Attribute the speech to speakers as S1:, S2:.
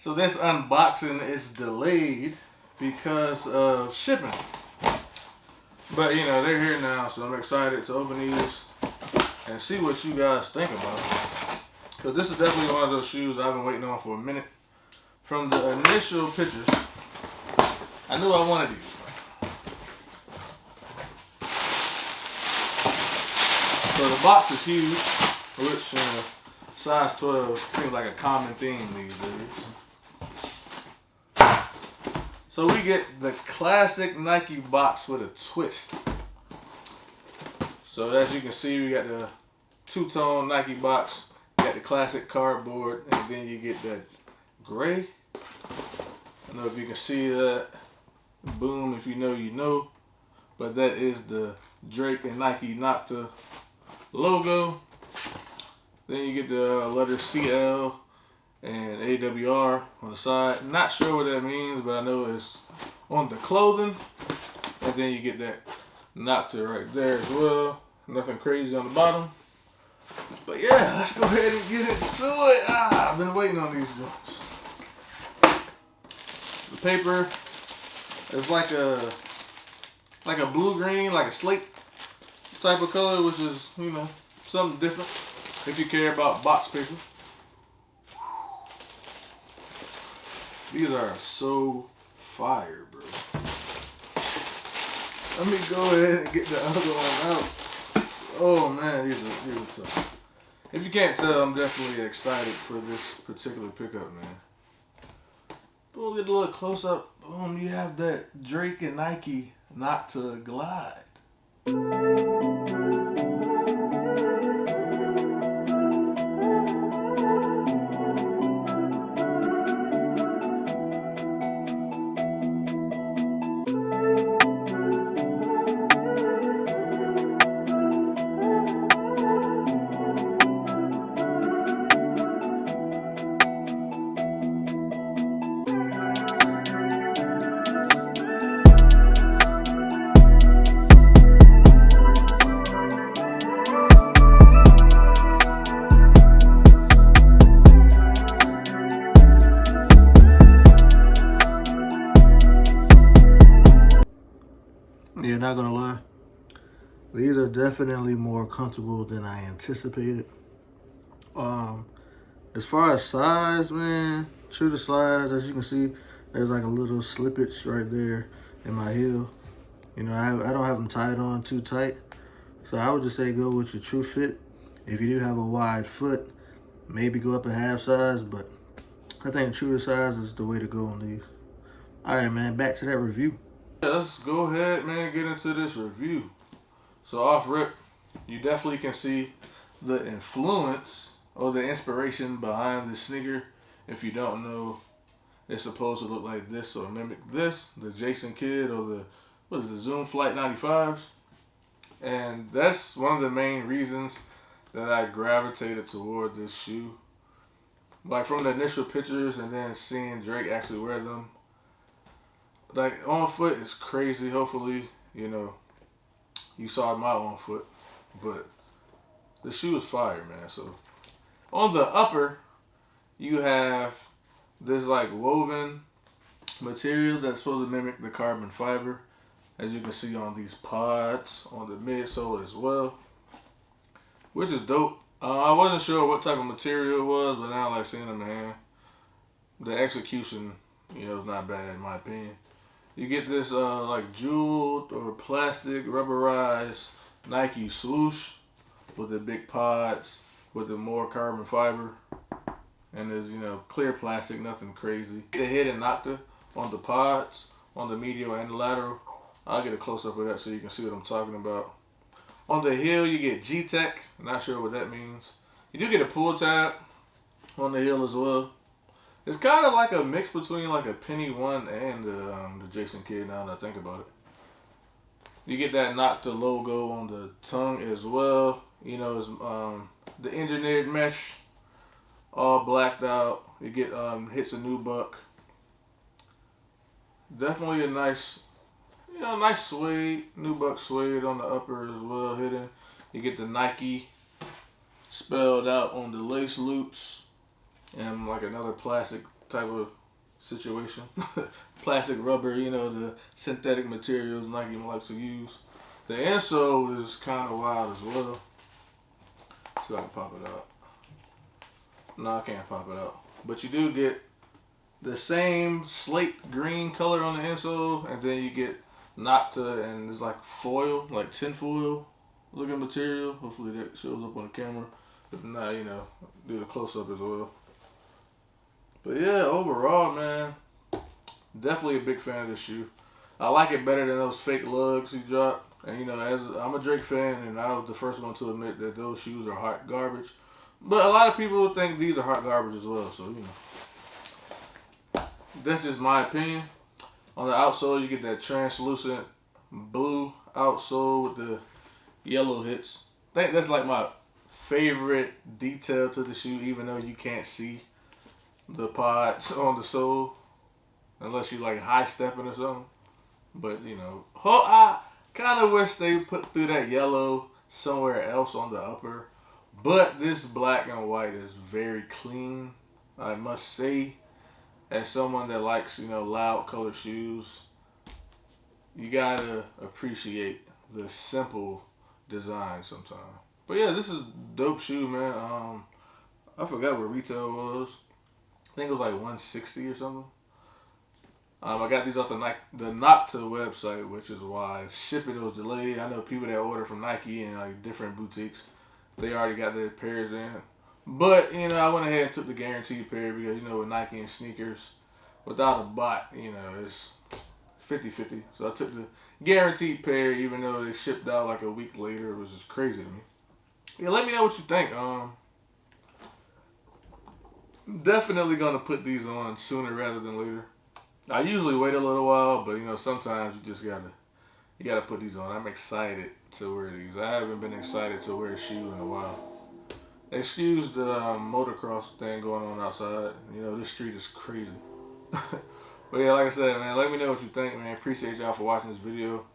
S1: So this unboxing is delayed because of shipping. But you know, they're here now, so I'm excited to open these and see what you guys think about it. Because this is definitely one of those shoes I've been waiting on for a minute. From the initial pictures, I knew I wanted these. So the box is huge, which size 12 seems like a common theme these days. So we get the classic Nike box with a twist. So as you can see, we got the two-tone Nike box, you got the classic cardboard, and then you get that gray. I don't know if you can see that. Boom, if you know, you know. But that is the Drake and Nike Nocta logo. Then you get the letter CL and AWR on the side. Not sure what that means, but I know it's on the clothing. And then you get that Nocta right there as well. Nothing crazy on the bottom. But yeah, let's go ahead and get into it. I've been waiting on these joints. The paper is like a blue-green, like a slate type of color, which is, you know, something different if you care about box paper. These are so fire, bro. Let me go ahead and get the other one out. Oh man, these are tough. If you can't tell, I'm definitely excited for this particular pickup, man. We'll get a little close up. Boom, you have that Drake and Nike Nocta Glide. Yeah, not gonna lie, these are definitely more comfortable than I anticipated. As far as size, man, true to size, as you can see, there's like a little slippage right there in my heel. You know, I don't have them tied on too tight, so I would just say go with your true fit. If you do have a wide foot, maybe go up a half size, but I think true to size is the way to go on these. All right, man, back to that review. Let's go ahead, man, get into this review. So off rip, you definitely can see the influence or the inspiration behind the sneaker. If you don't know, it's supposed to look like this or mimic this, the Jason Kidd or the, what is the Zoom Flight 95s. And that's one of the main reasons that I gravitated toward this shoe. Like from the initial pictures and then seeing Drake actually wear them. Like on foot is crazy. Hopefully, you know, you saw my on foot, but the shoe is fire, man. So on the upper, you have this like woven material that's supposed to mimic the carbon fiber, as you can see on these pods on the midsole as well, which is dope. I wasn't sure what type of material it was, but now I like seeing them in hand. The execution, you know, is not bad in my opinion. You get this like jeweled or plastic rubberized Nike swoosh with the big pods with the more carbon fiber. And there's, you know, clear plastic, nothing crazy. The hidden Nocta on the pods, on the medial and the lateral. I'll get a close up of that so you can see what I'm talking about. On the heel, you get G-Tech. Not sure what that means. You do get a pull tab on the heel as well. It's kind of like a mix between like a Penny One and the Jason Kidd, now that I think about it. You get that Nocta logo on the tongue as well. You know, it's the engineered mesh, all blacked out. You get hits a nubuck. Definitely a nice, you know, nice suede, nubuck suede on the upper as well, hidden. You get the Nike spelled out on the lace loops. And like another plastic type of situation. Plastic, rubber, you know, the synthetic materials Nike likes to use. The insole is kind of wild as well. See if I can pop it out. No, I can't pop it out. But you do get the same slate green color on the insole, and then you get Nocta, and it's like foil, like tinfoil looking material. Hopefully that shows up on the camera. If not, you know, do the close up as well. But yeah, overall, man, definitely a big fan of this shoe. I like it better than those fake lugs he dropped. And you know, as I'm a Drake fan, and I was the first one to admit that those shoes are hot garbage. But a lot of people think these are hot garbage as well. So you know, that's just my opinion. On the outsole, you get that translucent blue outsole with the yellow hits. I think that's like my favorite detail to the shoe, even though you can't see the pods on the sole unless you like high stepping or something. But you know, I kind of wish they put through that yellow somewhere else on the upper. But this black and white is very clean, I must say. As someone that likes, you know, loud color shoes, you gotta appreciate the simple design sometimes. But yeah, this is a dope shoe, man. I forgot what retail was. I think it was like $160 or something. I got these off the Nocta website, which is why shipping was delayed. I know people that order from Nike and like different boutiques, they already got their pairs in. But, you know, I went ahead and took the guaranteed pair because, you know, with Nike and sneakers, without a bot, you know, it's 50-50. So I took the guaranteed pair even though they shipped out like a week later. It was just crazy to me. Yeah, let me know what you think. Definitely going to put these on sooner rather than later. I usually wait a little while, but, you know, sometimes you just gotta put these on. I'm excited to wear these. I haven't been excited to wear a shoe in a while. Excuse the motocross thing going on outside. You know, this street is crazy. But yeah, like I said, man, let me know what you think, man. Appreciate y'all for watching this video.